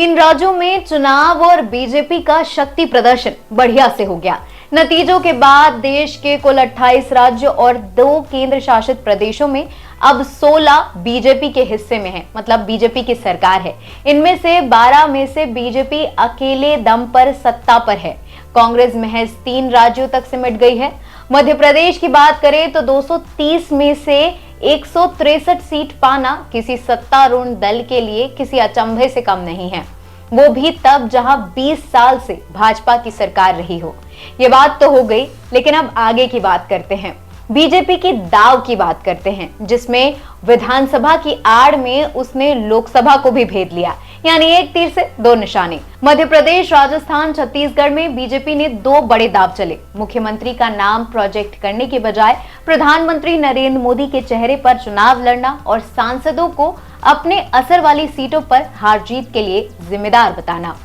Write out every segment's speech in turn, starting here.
तीन राज्यों में चुनाव और बीजेपी का शक्ति प्रदर्शन बढ़िया से हो गया। नतीजों के बाद देश के कुल 28 राज्यों और 2 केंद्र शासित प्रदेशों में अब 16 बीजेपी के हिस्से में है, मतलब बीजेपी की सरकार है। इनमें से 12 में से बीजेपपी अकेले दम पर सत्ता पर है। कांग्रेस महज 3 राज्यों तक सिमट गई है। मध्य प्रदेश की बात करें तो 230 में से 163 सीट पाना किसी सत्तारूढ़ दल के लिए किसी अचंभे से कम नहीं है, वो भी तब जहां 20 साल से भाजपा की सरकार रही हो। ये बात तो हो गई, लेकिन अब आगे की बात करते हैं। बीजेपी की दाव की बात करते हैं, जिसमें विधानसभा की आड़ में उसने लोकसभा को भी भेद लिया, यानी एक तीर से 2 निशाने। मध्य प्रदेश, राजस्थान, छत्तीसगढ़ में बीजेपी ने 2 बड़े दाव चले। मुख्यमंत्री का नाम प्रोजेक्ट करने के बजाय प्रधानमंत्री नरेंद्र मोदी के चेहरे पर चुनाव लड़ना और सांसदों को अपने असर वाली सीटों पर हार जीत के लिए जिम्मेदार बताना।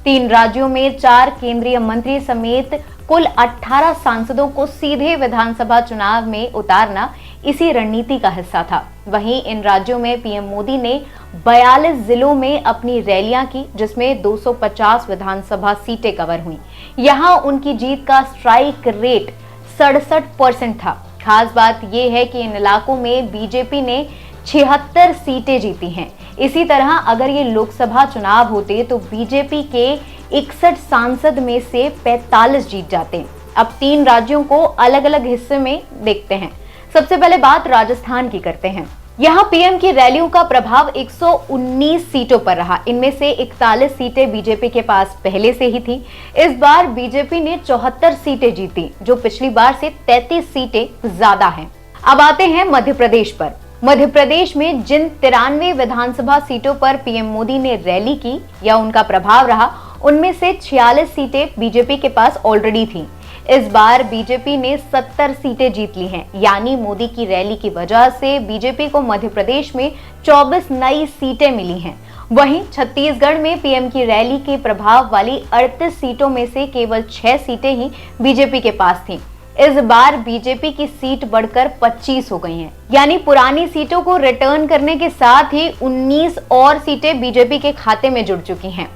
3 राज्यों में 4 केंद्रीय मंत्री समेत कुल 18 सांसदों को सीधे विधानसभा चुनाव में उतारना इसी रणनीति का हिस्सा था। वहीं इन राज्यों में पीएम मोदी ने 42 जिलों में अपनी रैलियां की, जिसमें 250 विधानसभा सीटें कवर हुई। यहां उनकी जीत का स्ट्राइक रेट 67% था। खास बात यह है कि इन इलाकों में बीजेपी ने 76 सीटें जीती हैं। इसी तरह अगर ये लोकसभा चुनाव होते तो बीजेपी के 61 सांसद में से 45 जीत जाते। अब 3 राज्यों को अलग अलग हिस्से में देखते हैं। सबसे पहले बात राजस्थान की करते हैं। यहाँ पीएम की रैलियों का प्रभाव 119 सीटों पर रहा। इनमें से 41 सीटें बीजेपी के पास पहले से ही थी। इस बार बीजेपी ने 74 सीटें जीती, जो पिछली बार से 33 सीटें ज्यादा हैं। अब आते हैं मध्य प्रदेश पर। मध्य प्रदेश में जिन 93 विधानसभा सीटों पर पीएम मोदी ने रैली की या उनका प्रभाव रहा, उनमें से 46 सीटें बीजेपी के पास ऑलरेडी थीं। इस बार बीजेपी ने 70 सीटें जीत ली हैं, यानी मोदी की रैली की वजह से बीजेपी को मध्य प्रदेश में 24 नई सीटें मिली हैं। वहीं छत्तीसगढ़ में पीएम की रैली के प्रभाव वाली 38 सीटों में से केवल 6 सीटें ही बीजेपी के पास थीं। इस बार बीजेपी की सीट बढ़कर 25 हो गई हैं, यानी पुरानी सीटों को रिटर्न करने के साथ ही 19 और सीटें बीजेपी के खाते में जुड़ चुकी हैं।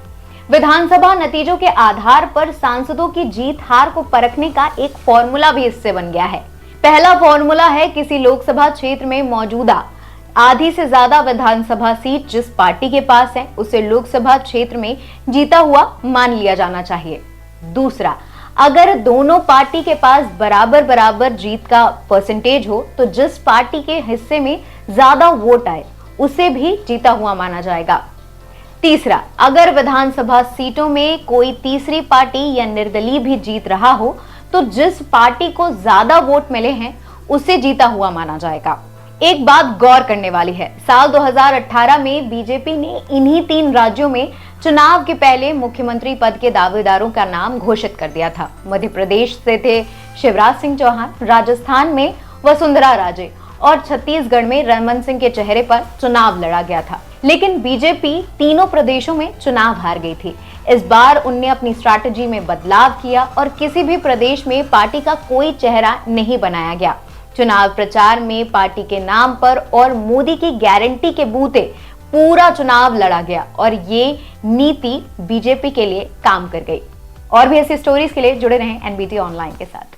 विधानसभा नतीजों के आधार पर सांसदों की जीत हार को परखने का एक फॉर्मूला भी इससे बन गया है। पहला फॉर्मूला है किसी लोकसभा क्षेत्र में मौजूदा आधी से ज्यादा विधानसभा सीट जिस पार्टी के पास है, उसे लोकसभा क्षेत्र में जीता हुआ मान लिया जाना चाहिए। दूसरा, अगर दोनों पार्टी के पास बराबर जीत का परसेंटेज हो तो जिस पार्टी के हिस्से में ज्यादा वोट आए उसे भी जीता हुआ माना जाएगा। तीसरा, अगर विधानसभा सीटों में कोई तीसरी पार्टी या निर्दलीय भी जीत रहा हो तो जिस पार्टी को ज्यादा वोट मिले हैं उसे जीता हुआ माना जाएगा। एक बात गौर करने वाली है, साल 2018 में बीजेपी ने इन्हीं 3 राज्यों में चुनाव के पहले मुख्यमंत्री पद के दावेदारों का नाम घोषित कर दिया था। मध्य प्रदेश से थे शिवराज सिंह चौहान, राजस्थान में वसुंधरा राजे और छत्तीसगढ़ में रमन सिंह के चेहरे पर चुनाव लड़ा गया था। लेकिन बीजेपी तीनों प्रदेशों में चुनाव हार गई थी। इस बार उनने अपनी स्ट्रैटेजी में बदलाव किया और किसी भी प्रदेश में पार्टी का कोई चेहरा नहीं बनाया गया। चुनाव प्रचार में पार्टी के नाम पर और मोदी की गारंटी के बूते पूरा चुनाव लड़ा गया और ये नीति बीजेपी के लिए काम कर गई। और भी ऐसी स्टोरीज के लिए जुड़े रहें एनबीटी ऑनलाइन के साथ।